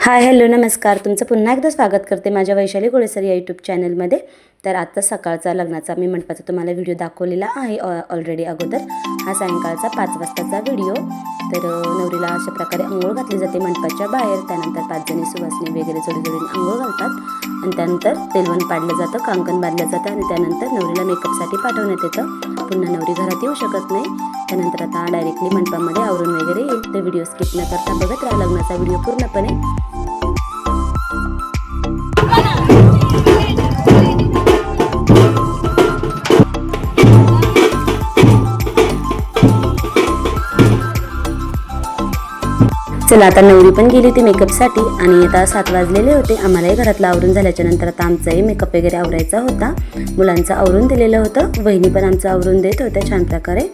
Hi hello नमस्कार, तुमचं पुन्हा एकदा स्वागत करते माझ्या वैशाली गोळेसर या यूट्यूब चॅनलमध्ये। तर आजचा सकाळचा लग्नाचा मी मंडपाचा तुम्हाला व्हिडिओ दाखवलेला आहे ऑलरेडी अगोदर। हा सायंकाळचा 5 वाजताचा व्हिडिओ। तर नवरीला अशा प्रकारे अंघोळ घातली जाते मंडपाच्या बाहेर। त्यानंतर 5 जणी सुवासिनी वगैरे जोडीजोडीने अंघोळ घालतात आणि त्यानंतर तेलवण पाडलं जातं, कांकण बांधलं जातं आणि त्यानंतर नवरीला मेकअपसाठी पाठवण्यात येतं। पुन्हा नवरी घरात येऊ शकत नाही। त्यानंतर आता डायरेक्टली मंडपामध्ये आवरून वगैरे येईल। तर व्हिडिओ स्किप न करता बघत राहा लग्नाचा व्हिडिओ पूर्णपणे। चला आता नवरी पण गेली होती मेकअपसाठी आणि आता 7 वाजलेले होते। आम्हालाही घरातलं आवरून झाल्याच्या नंतर आता आमचाही मेकअप वगैरे आवरायचा होता। मुलांचं आवरून दिलेलं होतं, वहिनी पण आमचं आवरून देत होत्या छान प्रकारे।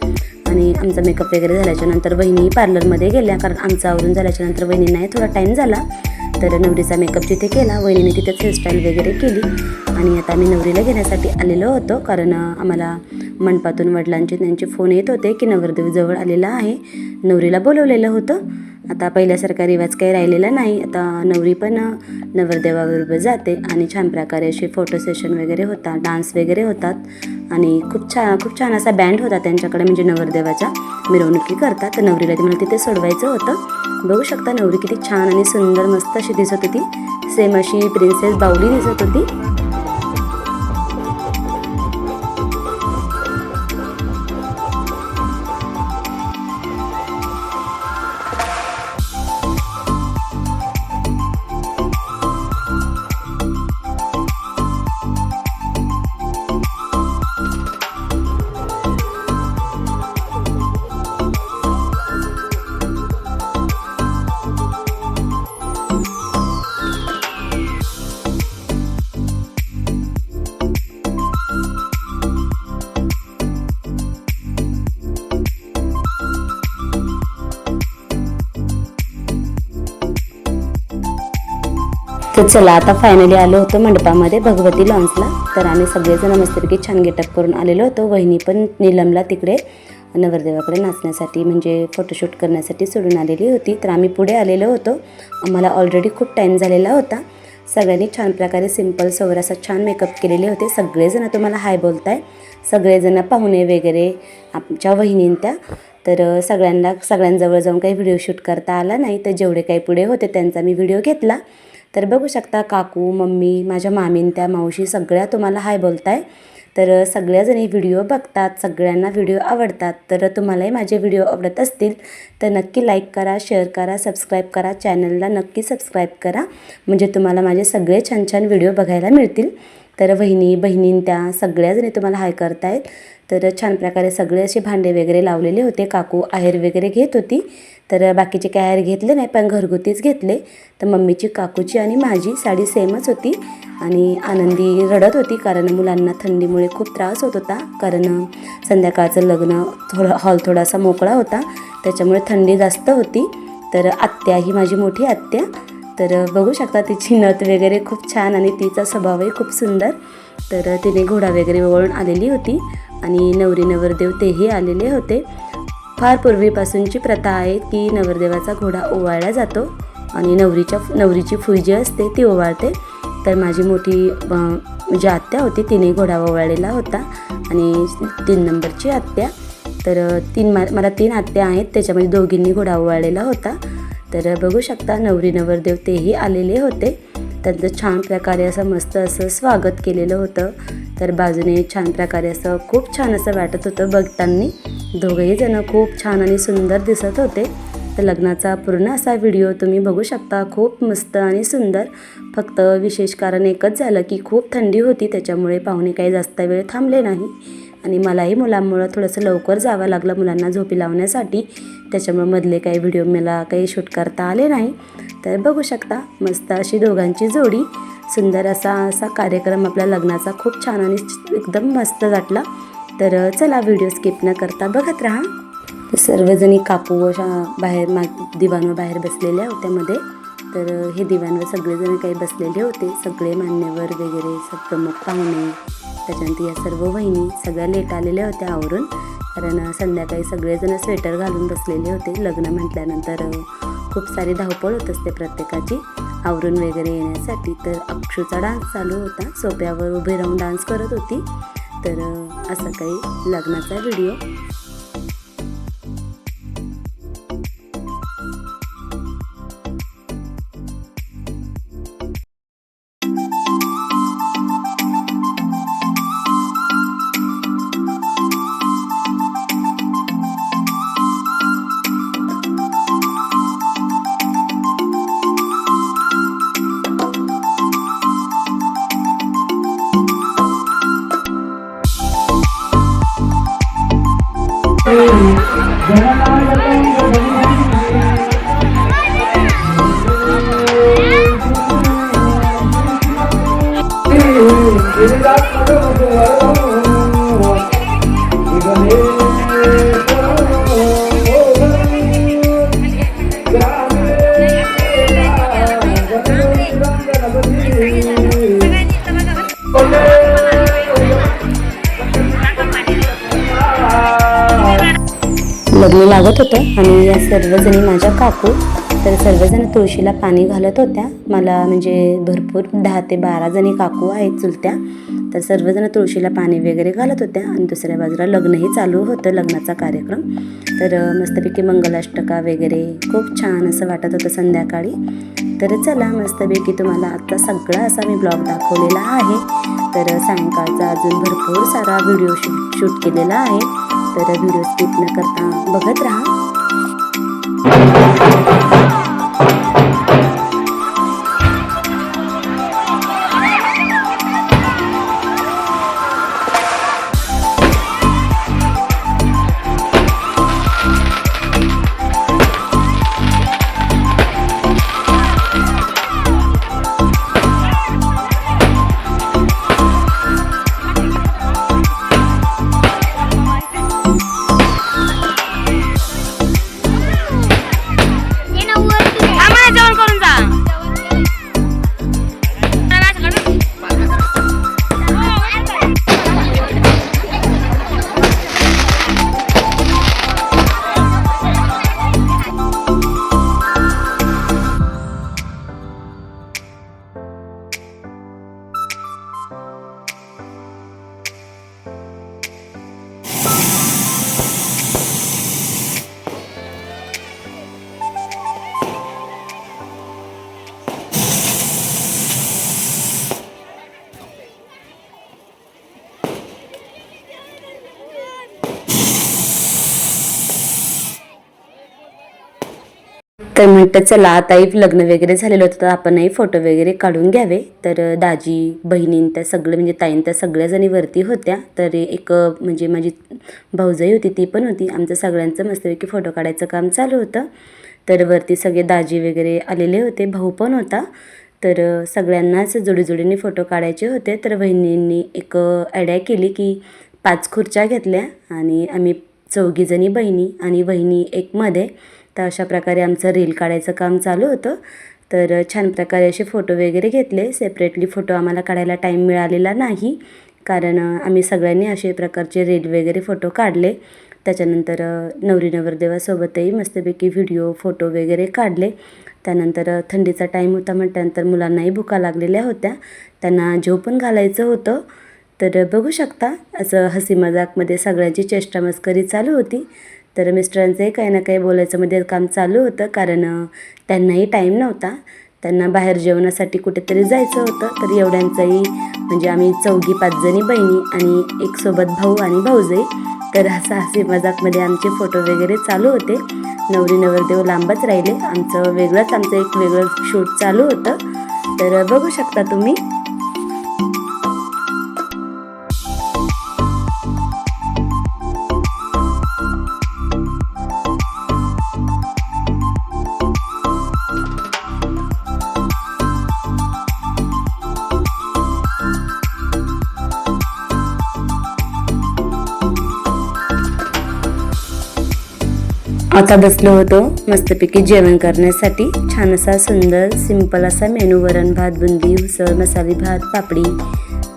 आणि आमचा मेकअप वगैरे झाल्याच्या नंतर वहिनी पार्लरमध्ये गेल्या, कारण आमचं आवरून झाल्याच्या नंतर वहिनींनाही थोडा टाईम झाला। तर नवरीचा मेकअप जिथे केला वहिनीने तिथेच हेअरस्टाईल वगैरे केली। आणि आता आम्ही नवरीला घेण्यासाठी आलेलो होतो, कारण आम्हाला मंडपातून वडिलांचे त्यांचे फोन येत होते की नवरदेव जवळ आलेला आहे, नवरीला बोलवलेलं होतं। आता पहिल्यासारखा रिवाज काही राहिलेला नाही। आता नवरी पण नवरदेवाबरोबर जाते आणि छान प्रकारे असे फोटो सेशन वगैरे होतात, डान्स वगैरे होतात आणि खूप छान असा बँड होता त्यांच्याकडे, म्हणजे नवरदेवाच्या मिरवणुकी करतात। तर नवरीला ती मला तिथे सोडवायचं होतं। बघू शकता नवरी किती छान आणि सुंदर मस्त अशी दिसत होती, सेम अशी प्रिन्सेस बाहुली दिसत होती। तर चला आता फायनली आलो होतो मंडपामध्ये भगवती लॉन्सला। तर आम्ही सगळेजण मस्तपैकी छान गेटअप करून आलेलो होतो। वहिनी पण नीलमला तिकडे नवरदेवाकडे नाचण्यासाठी म्हणजे फोटोशूट करण्यासाठी सोडून आलेली होती। तर आम्ही पुढे आलेलो होतो, आम्हाला ऑलरेडी खूप टाईम झालेला होता। सगळ्यांनी छान प्रकारे सिंपल सोबर असा छान मेकअप केलेले होते। सगळेजण तुम्हाला हाय बोलताय, सगळेजण पाहुणे वगैरे आमच्या वहिनीं त्या। तर सगळ्यांजवळ जाऊन काही व्हिडिओ शूट करता आला नाही, तर जेवढे काही पुढे होते त्यांचा मी व्हिडिओ घेतला। तर बघू शकता काकू, मम्मी, माझ्या मामीन त्या, मावशी सगळ्या तुम्हाला हाय बोलताय। तर सगळ्याजणी व्हिडिओ बघतात, सगळ्यांना व्हिडिओ आवडतात। तर तुम्हालाही माझे व्हिडिओ आवडत असतील तर नक्की लाईक करा, शेअर करा, सबस्क्राईब करा, चॅनलला नक्की सबस्क्राईब करा, म्हणजे तुम्हाला माझे सगळे छान छान व्हिडिओ बघायला मिळतील। तर बहिणीं त्या सगळ्याजणी तुम्हाला हाय करतायत. तर छान प्रकारे सगळे असे भांडे वगैरे लावलेले होते. काकू आहेर वगैरे घेत होती. तर बाकीचे काय आहेर घेतले नाही, पण घरगुतीच घेतले. तर मम्मीची, काकूची आणि माझी साडी सेमच होती. आणि आनंदी रडत होती कारण मुलांना थंडीमुळे खूप त्रास होत होता. कारण संध्याकाळचं लग्न हॉल थोडासा मोकळा होता, त्याच्यामुळे थंडी जास्त होती. तर आत्या, ही माझी मोठी आत्या, तर बघू शकता तिची नथ वगैरे खूप छान आणि तिचा स्वभावही खूप सुंदर. तर तिने घोडा वगैरे ओवाळून आलेली होती आणि नवरी नवरदेव तेही आलेले होते. फार पूर्वीपासूनची प्रथा आहे की नवरदेवाचा घोडा ओवाळला जातो आणि नवरीची फुई जी असते ती ओवाळते. तर माझी मोठी जी आत्या होती तिने घोडा ओवाळलेला होता आणि 3 नंबरची आत्या, तर मला 3 आत्या आहेत, त्याच्यामध्ये दोघींनी घोडा ओवाळलेला होता. तर बघू शकता नवरी नवरदेव तेही आलेले होते. त्यांचं छान प्रकारे असं मस्त असं स्वागत केलेलं होतं. तर बाजूने छान प्रकारे असं खूप छान असं वाटत होतं बघताना. दोघंही जण खूप छान आणि सुंदर दिसत होते. तर लग्नाचा पूर्ण असा व्हिडिओ तुम्ही बघू शकता. खूप मस्त आणि सुंदर. फक्त विशेष कारण एकच झालं की खूप थंडी होती, त्याच्यामुळे पाहुणे काही जास्त वेळ थांबले नाही आणि मलाही मुलांमुळं थोडंसं लवकर जावं लागलं मुलांना झोपी लावण्यासाठी. त्याच्यामुळे मधले काही व्हिडिओ मला काही शूट करता आले नाही. तर बघू शकता मस्त अशी दोघांची जोडी. सुंदर असा कार्यक्रम आपल्या लग्नाचा खूप छान आणि एकदम मस्त वाटला. तर चला व्हिडिओ स्किप न करता बघत राहा. सर्वजणी काकू अशा बाहेर दिवाणवर बाहेर बसलेल्या होत्या मध्ये. तर हे दिवाणवर सगळेजण काही बसलेले होते, सगळे मान्यवर वगैरे, प्रमुख पाहुणे, त्याच्यानंतर या सर्व वहिनी सगळ्या लेट आलेल्या होत्या आवरून. कारण संध्याकाळी सगळेजण स्वेटर घालून बसलेले होते. लग्न म्हटल्यानंतर खूप सारी धावपळ होत असते प्रत्येकाची आवरून वगैरे येण्यासाठी. तर अक्षूचा डान्स चालू होता, सोप्यावर उभे राहून डान्स करत होती. तर असं काही लग्नाचा व्हिडिओ. लग्न लागत होतं आणि या सर्वजणी माझ्या काकू, तर सर्वजण तुळशीला पाणी घालत होत्या. मला म्हणजे भरपूर 10 ते 12 जणी काकू आहेत चुलत्या. तर सर्वजण तुळशीला पाणी वगैरे घालत होत्या आणि दुसऱ्या बाजूला लग्नही चालू होतं, लग्नाचा कार्यक्रम. तर मस्तपैकी मंगलाष्टका वगैरे खूप छान असं वाटत होतं संध्याकाळी. तर चला मस्तपैकी तुम्हाला आत्ता सगळा असा मी ब्लॉग दाखवलेला आहे. तर सायंकाळचा अजून भरपूर सारा व्हिडिओ शूट केलेला आहे. तर व्हिडिओ स्किप न करता बघत राहा. ये ना तर म्हटलं चला आताही लग्न वगैरे झालेलं होतं तर आपणही फोटो वगैरे काढून घ्यावे. तर दाजी बहिणीं त्या सगळं म्हणजे ताईं त्या सगळ्याजणी वरती होत्या. तर एक म्हणजे माझी भाऊजाई होती ती पण होती. आमचं सगळ्यांचं मस्तपैकी फोटो काढायचं काम चालू होतं. तर वरती सगळे दाजी वगैरे आलेले होते, भाऊ पण होता. तर सगळ्यांनाच जोडीजोडीने फोटो काढायचे होते. तर बहिणींनी एक आयडिया केली की 5 खुर्च्या घेतल्या आणि आम्ही 4घीजणी बहिणी आणि वहिनी एक मध्ये. तर अशा प्रकारे आमचं रील काढायचं काम चालू होतं. तर छान प्रकारे असे फोटो वगैरे घेतले. सेपरेटली फोटो आम्हाला काढायला टाईम मिळालेला नाही, कारण आम्ही सगळ्यांनी असे प्रकारचे रील वगैरे फोटो काढले. त्याच्यानंतर नवरी नवरदेवासोबतही मस्तपैकी व्हिडिओ फोटो वगैरे काढले. त्यानंतर थंडीचा टाईम होता म्हटल्यानंतर मुलांनाही भुका लागलेल्या होत्या, त्यांना जेव पण घालायचं होतं. तर बघू शकता असं हसी मजाकमध्ये सगळ्यांची चेष्टा मस्करी चालू होती. तर मिस्टरांचंही काही ना काही बोलायचं मध्ये काम चालू होतं, कारण त्यांनाही टाईम नव्हता, त्यांना बाहेर जेवणासाठी कुठेतरी जायचं होतं. तर एवढ्यांचाही म्हणजे आम्ही 4-5 जणी बहिणी आणि एक सोबत भाऊ आणि भाऊजाई. तर असं हसी मजाकमध्ये आमचे फोटो वगैरे चालू होते. नवरी नवरदेव लांबच राहिले, आमचं एक वेगळं शूट चालू होतं. तर बघू शकता तुम्ही. आता बसलो होतो मस्तपैकी जेवण करण्यासाठी. छान असा सुंदर सिंपल असा मेनू, वरण भात, बुंदी, उसळ, मसाले भात, पापडी.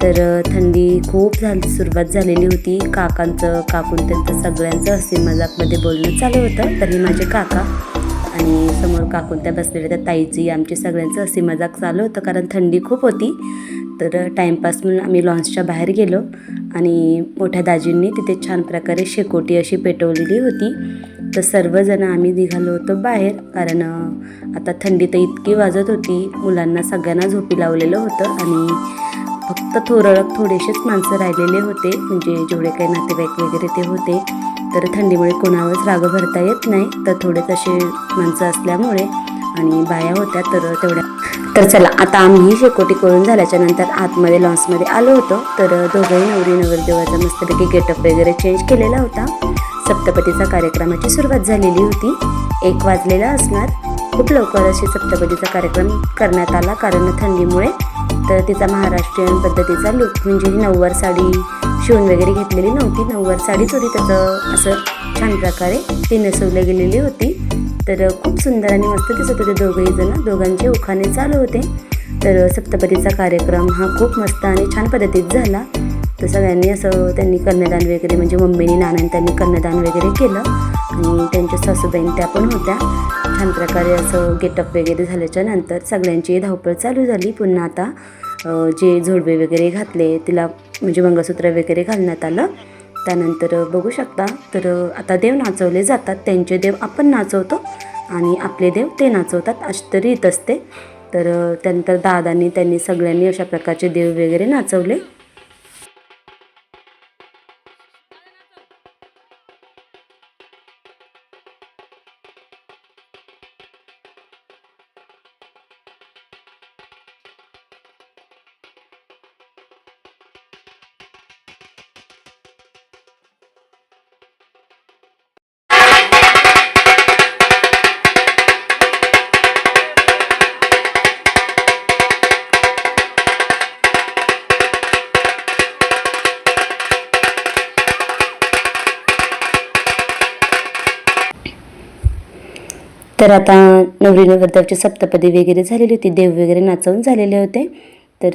तर थंडी खूप सुरुवात झालेली होती. काकून त्यांचं सगळ्यांचं हसी मजाकमध्ये बोलणं चालू होतं. तरी माझे काका आणि समोर काकून त्या बसलेल्या त्या ताईची आमची सगळ्यांचं हसी मजाक चालू होतं, कारण थंडी खूप होती. तर टाईमपास म्हणून आम्ही लॉन्सच्या बाहेर गेलो आणि मोठ्या दाजींनी तिथे छान प्रकारे शेकोटी अशी पेटवलेली होती. तर सर्वजण आम्ही निघालो होतो बाहेर, कारण आता थंडी तर इतकी वाजत होती. मुलांना सगळ्यांना झोपी लावलेलं होतं आणि फक्त थोडेसेच माणसं राहिलेले होते, म्हणजे जेवढे काही नातेवाईक वगैरे ते होते. तर थंडीमुळे कोणावरच राग भरता येत नाही, तर थोडेच असे माणसं असल्यामुळे आणि बाया होत्या तर तेवढ्या. तर चला आता आम्ही शेकोटी करून झाल्याच्या नंतर आतमध्ये लॉन्समध्ये आलो होतो. तर दोघंही नवरी नवरदेवाचा मस्तपैकी गेटअप वगैरे चेंज केलेला होता. सप्तपदीचा कार्यक्रमाची सुरुवात झालेली होती. 1 वाजलेला असणार. खूप लवकर अशी सप्तपदीचा कार्यक्रम करण्यात आला, कारण थंडीमुळे. तर तिचा महाराष्ट्रीयन पद्धतीचा लुक म्हणजे ही नऊवार साडी शिवून वगैरे घेतलेली नव्हती. नऊवार साडीच होती, त्याचं असं छान प्रकारे ती नेसवली गेलेली होती. तर खूप सुंदर आणि मस्त दिसत होते दोघंही जण. दोघांचे उखाणे चालू होते. तर सप्तपदीचा कार्यक्रम हा खूप मस्त आणि छान पद्धतीत झाला. तर सगळ्यांनी असं त्यांनी कन्यादान वगैरे, म्हणजे मम्मीनी नानांनी त्यांनी कन्यादान वगैरे केलं आणि त्यांच्या सासूबाईन त्या पण होत्या. छान प्रकारे असं गेटअप वगैरे झाल्याच्या नंतर सगळ्यांची धावपळ चालू झाली. पुन्हा आता जे जोडवे वगैरे घातले तिला म्हणजे मंगळसूत्र वगैरे घालण्यात आलं. त्यानंतर बघू शकता तर आता देव नाचवले जातात. त्यांचे देव आपण नाचवतो आणि आपले देव ते नाचवतात, अशी तरी रीत असते. तर त्यानंतर त्यांनी सगळ्यांनी अशा प्रकारचे देव वगैरे नाचवले. तर आता नवरी नवरदेवाची सप्तपदी वगैरे झालेली होती, देव वगैरे नाचवून झालेले होते. तर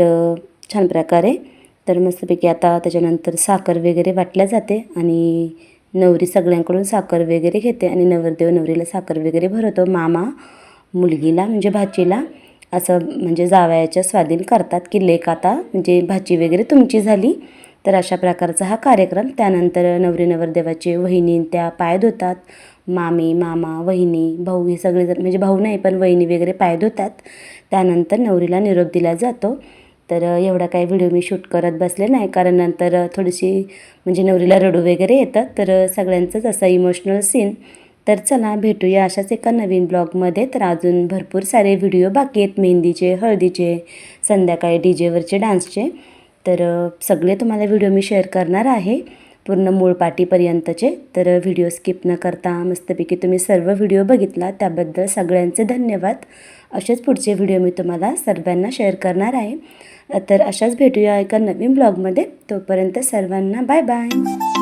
छान प्रकारे तर मस्तपैकी आता त्याच्यानंतर साखर वगैरे वाटल्या जाते आणि नवरी सगळ्यांकडून साखर वगैरे घेते आणि नवरदेव नवरीला साखर वगैरे भरवतो. मामा मुलगीला म्हणजे भाचीला असं म्हणजे जावयाच्या स्वाधीन करतात की लेक आता म्हणजे भाची वगैरे तुमची झाली. तर अशा प्रकारचा हा कार्यक्रम. त्यानंतर नवरी नवरदेवाचे वहिनी त्या पाय धुतात. मामी मामा वहिनी भाऊ हे सगळेजण, म्हणजे भाऊ नाही पण वहिनी वगैरे पाय धुतात. त्यानंतर नवरीला निरोप दिला जातो. तर एवढा काही व्हिडिओ मी शूट करत बसले नाही, कारण नंतर थोडीशी म्हणजे नवरीला रडू वगैरे येतं. तर सगळ्यांचंच असा इमोशनल सीन. तर चला भेटूया अशाच एका नवीन ब्लॉगमध्ये. तर अजून भरपूर सारे व्हिडिओ बाकी आहेत, मेहंदीचे, हळदीचे, संध्याकाळी डीजेवरचे डान्सचे. तर सगळे तुम्हाला व्हिडिओ मी शेअर करणार आहे, पूर्ण मूळ पाटीपर्यंतचे. तर व्हिडिओ स्किप न करता मस्तपैकी तुम्ही सर्व व्हिडिओ बघितला त्याबद्दल सगळ्यांचे धन्यवाद. असेच पुढचे व्हिडिओ मी तुम्हाला सर्वांना शेअर करणार आहे. तर अशाच भेटूया एका नवीन ब्लॉगमध्ये. तोपर्यंत सर्वांना बाय बाय.